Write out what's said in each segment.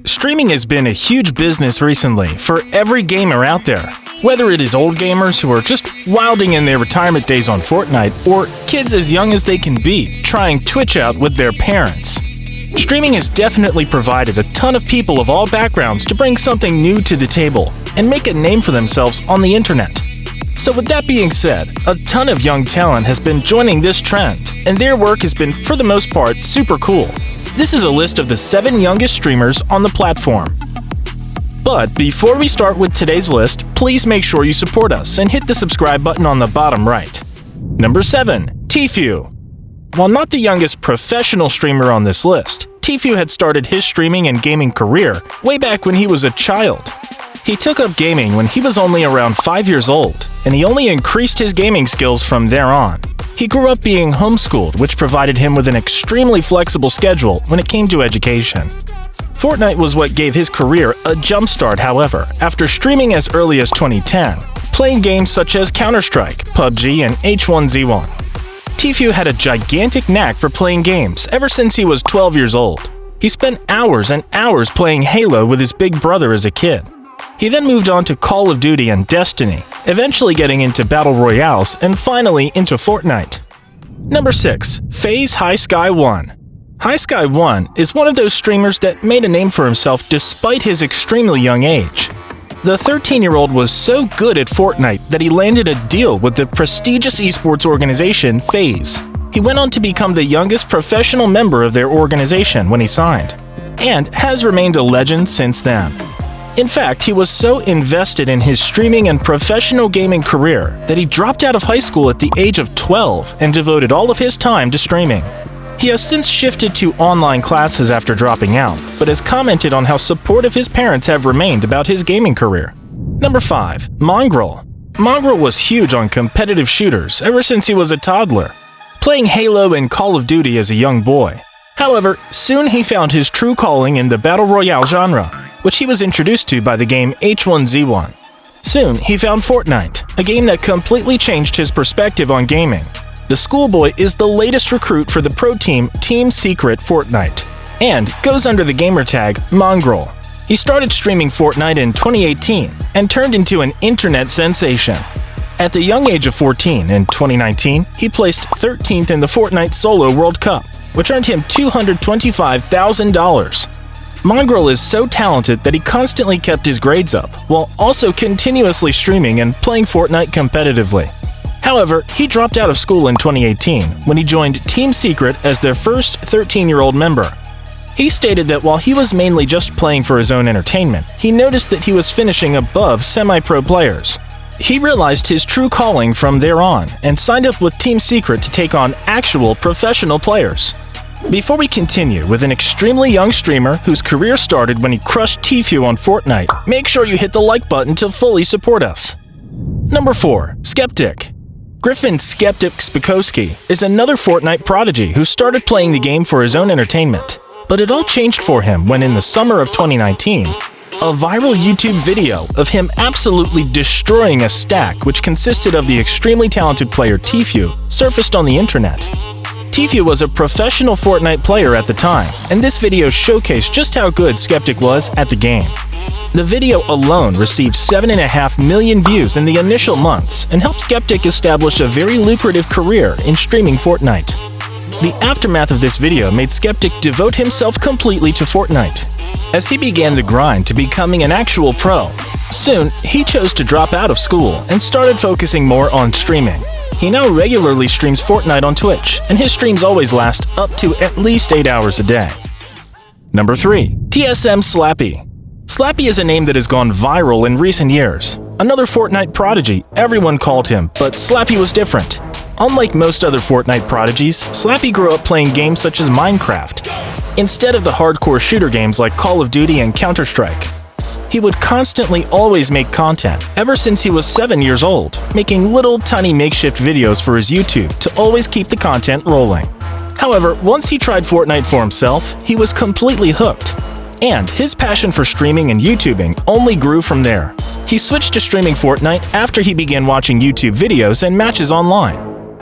Streaming has been a huge business recently for every gamer out there. Whether it is old gamers who are just wilding in their retirement days on Fortnite, or kids as young as they can be trying Twitch out with their parents. Streaming has definitely provided a ton of people of all backgrounds to bring something new to the table and make a name for themselves on the internet. So with that being said, a ton of young talent has been joining this trend, and their work has been, for the most part, super cool. This is a list of the 7 youngest streamers on the platform. But before we start with today's list, please make sure you support us and hit the subscribe button on the bottom right. Number 7. Tifu. While not the youngest professional streamer on this list, Tifu had started his streaming and gaming career way back when he was a child. He took up gaming when he was only around 5 years old, and he only increased his gaming skills from there on. He grew up being homeschooled, which provided him with an extremely flexible schedule when it came to education. Fortnite was what gave his career a jumpstart, however, after streaming as early as 2010, playing games such as Counter-Strike, PUBG, and H1Z1. Tifu had a gigantic knack for playing games ever since he was 12 years old. He spent hours and hours playing Halo with his big brother as a kid. He then moved on to Call of Duty and Destiny, eventually getting into Battle Royales and finally into Fortnite. Number 6. FAZE 𝐦𝐚𝐧𝐭. 𝐦𝐚𝐧𝐭 is one of those streamers that made a name for himself despite his extremely young age. The 13-year-old was so good at Fortnite that he landed a deal with the prestigious esports organization FAZE. He went on to become the youngest professional member of their organization when he signed, and has remained a legend since then. In fact, he was so invested in his streaming and professional gaming career that he dropped out of high school at the age of 12 and devoted all of his time to streaming. He has since shifted to online classes after dropping out, but has commented on how supportive his parents have remained about his gaming career. Number 5. MONGRAAL. MONGRAAL was huge on competitive shooters ever since he was a toddler, playing Halo and Call of Duty as a young boy. However, soon he found his true calling in the Battle Royale genre, which he was introduced to by the game H1Z1. Soon, he found Fortnite, a game that completely changed his perspective on gaming. The schoolboy is the latest recruit for the pro team Team Secret Fortnite, and goes under the gamertag MONGRAAL. He started streaming Fortnite in 2018 and turned into an internet sensation. At the young age of 14 in 2019, he placed 13th in the Fortnite Solo World Cup, which earned him $225,000. MONGRAAL is so talented that he constantly kept his grades up, while also continuously streaming and playing Fortnite competitively. However, he dropped out of school in 2018 when he joined Team Secret as their first 13-year-old member. He stated that while he was mainly just playing for his own entertainment, he noticed that he was finishing above semi-pro players. He realized his true calling from there on and signed up with Team Secret to take on actual professional players. Before we continue with an extremely young streamer whose career started when he crushed Tifu on Fortnite, make sure you hit the like button to fully support us. Number 4. SCEPTIC. 𝐸𝐸𝐺𝐸 is another Fortnite prodigy who started playing the game for his own entertainment. But it all changed for him when in the summer of 2019, a viral YouTube video of him absolutely destroying a stack which consisted of the extremely talented player Tifu surfaced on the internet. Tifu was a professional Fortnite player at the time, and this video showcased just how good SCEPTIC was at the game. The video alone received 7.5 million views in the initial months and helped SCEPTIC establish a very lucrative career in streaming Fortnite. The aftermath of this video made SCEPTIC devote himself completely to Fortnite, as he began the grind to becoming an actual pro. Soon, he chose to drop out of school and started focusing more on streaming. He now regularly streams Fortnite on Twitch, and his streams always last up to at least 8 hours a day. Number 3. TSM Slappy. Slappy is a name that has gone viral in recent years. Another Fortnite prodigy, everyone called him, but Slappy was different. Unlike most other Fortnite prodigies, Slappy grew up playing games such as Minecraft, instead of the hardcore shooter games like Call of Duty and Counter-Strike. He would constantly always make content ever since he was 7 years old, making little tiny makeshift videos for his YouTube to always keep the content rolling. However, once he tried Fortnite for himself, he was completely hooked, and his passion for streaming and YouTubing only grew from there. He switched to streaming Fortnite after he began watching YouTube videos and matches online,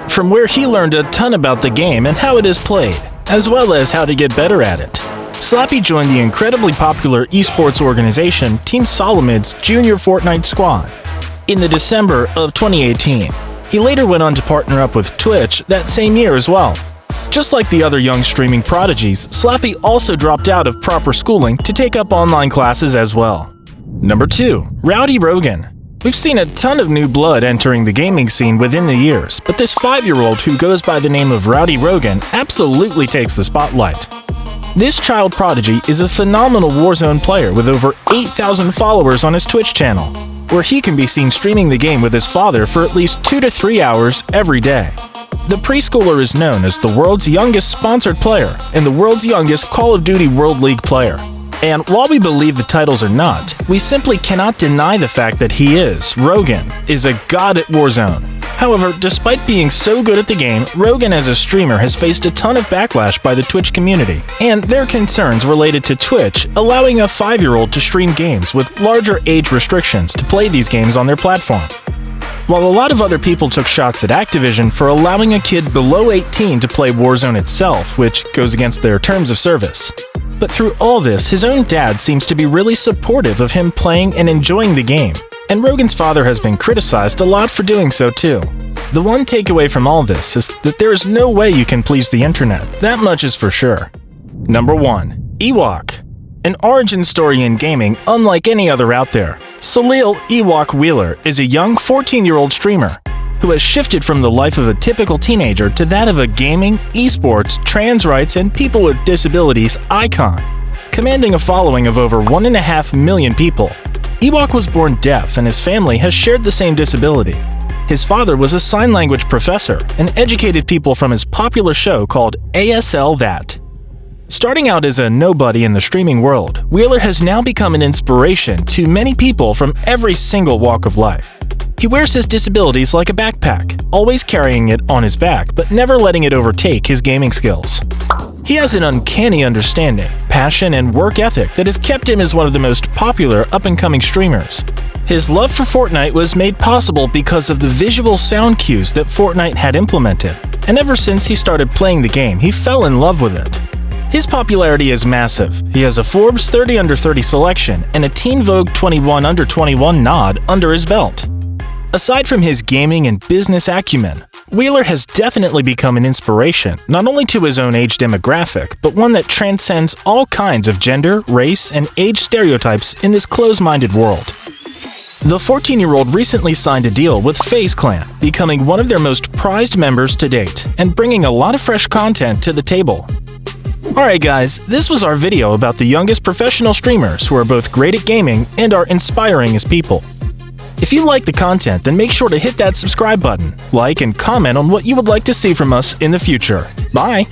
from where he learned a ton about the game and how it is played, as well as how to get better at it. Slappy joined the incredibly popular esports organization Team Solomid's junior Fortnite squad in the December of 2018. He later went on to partner up with Twitch that same year as well. Just like the other young streaming prodigies, Slappy also dropped out of proper schooling to take up online classes as well. Number 2. Rowdy Regan. We've seen a ton of new blood entering the gaming scene within the years, but this 5-year-old who goes by the name of Rowdy Regan absolutely takes the spotlight. This child prodigy is a phenomenal Warzone player with over 8,000 followers on his Twitch channel, where he can be seen streaming the game with his father for at least 2 to 3 hours every day. The preschooler is known as the world's youngest sponsored player and the world's youngest Call of Duty World League player. And while we believe the titles are not, we simply cannot deny the fact that he is, Rogan, is a god at Warzone. However, despite being so good at the game, Rogan as a streamer has faced a ton of backlash by the Twitch community, and their concerns related to Twitch allowing a 5-year-old to stream games with larger age restrictions to play these games on their platform. While a lot of other people took shots at Activision for allowing a kid below 18 to play Warzone itself, which goes against their terms of service. But through all this, his own dad seems to be really supportive of him playing and enjoying the game, and Rogan's father has been criticized a lot for doing so too. The one takeaway from all this is that there is no way you can please the internet, that much is for sure. Number 1. EWOK. An origin story in gaming unlike any other out there. Salil Wheeler is a young 14-year-old streamer who has shifted from the life of a typical teenager to that of a gaming, esports, trans rights, and people with disabilities icon, commanding a following of over 1.5 million people. EWOK was born deaf and his family has shared the same disability. His father was a sign language professor and educated people from his popular show called 𝐤𝐤𝐬𝐷. Starting out as a nobody in the streaming world, Wheeler has now become an inspiration to many people from every single walk of life. He wears his disabilities like a backpack, always carrying it on his back but never letting it overtake his gaming skills. He has an uncanny understanding, passion, and work ethic that has kept him as one of the most popular up-and-coming streamers. His love for Fortnite was made possible because of the visual sound cues that Fortnite had implemented, and ever since he started playing the game, he fell in love with it. His popularity is massive. He has a Forbes 30 Under 30 selection and a Teen Vogue 21 Under 21 nod under his belt. Aside from his gaming and business acumen, Wheeler has definitely become an inspiration, not only to his own age demographic, but one that transcends all kinds of gender, race, and age stereotypes in this close-minded world. The 14-year-old recently signed a deal with FAZE Clan, becoming one of their most prized members to date, and bringing a lot of fresh content to the table. Alright guys, this was our video about the youngest professional streamers who are both great at gaming and are inspiring as people. If you like the content, then make sure to hit that subscribe button, like, and comment on what you would like to see from us in the future. Bye!